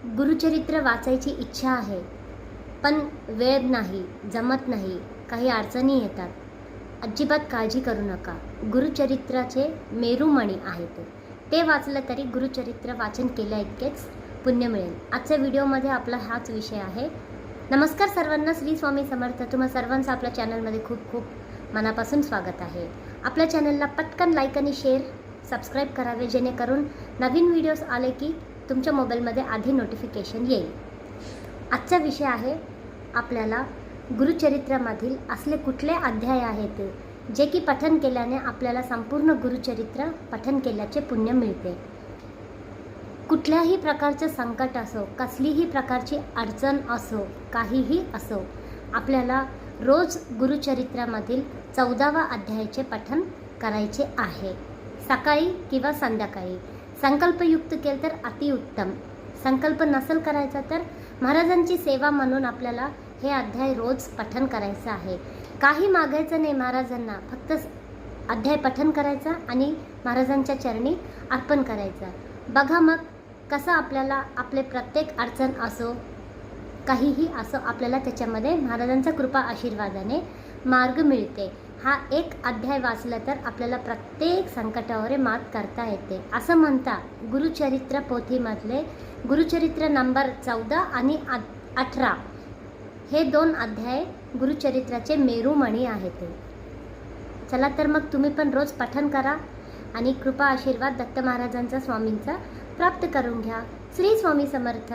गुरुचरित्र वाचायची इच्छा आहे, पण वेळ नाही, जमत नाही, काही अडचणी येतात. अजिबात काळजी करू नका. गुरुचरित्राचे मेरुमणी आहेत ते वाचलं तरी गुरुचरित्र वाचन केल्या इतकेच पुण्य मिळेल. आजच्या व्हिडिओमध्ये आपला हाच विषय आहे. नमस्कार सर्वांना, श्री स्वामी समर्थ. तुम्हा सर्वांचं आपल्या चॅनलमध्ये खूप खूप मनापासून स्वागत आहे. आपल्या चॅनलला पटकन लाईक आणि शेअर सबस्क्राईब करावे, जेणेकरून नवीन व्हिडिओज आले की तुमच्या मोबाईलमध्ये आधी नोटिफिकेशन येईल. आजचा विषय आहे, आपल्याला गुरुचरित्रामधील असले कुठले अध्याय आहेत जे की पठन केल्याने आपल्याला संपूर्ण गुरुचरित्र पठन केल्याचे पुण्य मिळते. कुठल्याही प्रकारचे संकट असो, कसलीही प्रकारची अडचण असो, काहीही असो, आपल्याला रोज गुरुचरित्रामधील 14वा अध्यायाचे पठन करायचे आहे. सकाळी किंवा संध्याकाळी. संकल्पयुक्त केलं तर अतिउत्तम. संकल्प नसेल करायचा तर महाराजांची सेवा म्हणून आपल्याला हे अध्याय रोज पठन करायचं आहे. काही मागायचं नाही महाराजांना, फक्त अध्याय पठन करायचा आणि महाराजांच्या चरणी अर्पण करायचं. बघा मग कसं आपल्याला आपले प्रत्येक अडचण असो, काहीही असो, आपल्याला त्याच्यामध्ये महाराजांच्या कृपा आशीर्वादाने मार्ग मिळते. हा एक अध्याय वाचला तर आपल्याला प्रत्येक संकटावर मात करता येते. असं म्हणता गुरुचरित्र पोथीमधले गुरुचरित्र नंबर 14 आणि 18 हे 2 अध्याय गुरुचरित्राचे मेरुमणी आहेत. चला तर मग तुम्ही पण रोज पठन करा आणि कृपा आशीर्वाद दत्त महाराजांचा, स्वामींचा प्राप्त करून घ्या. श्री स्वामी समर्थ.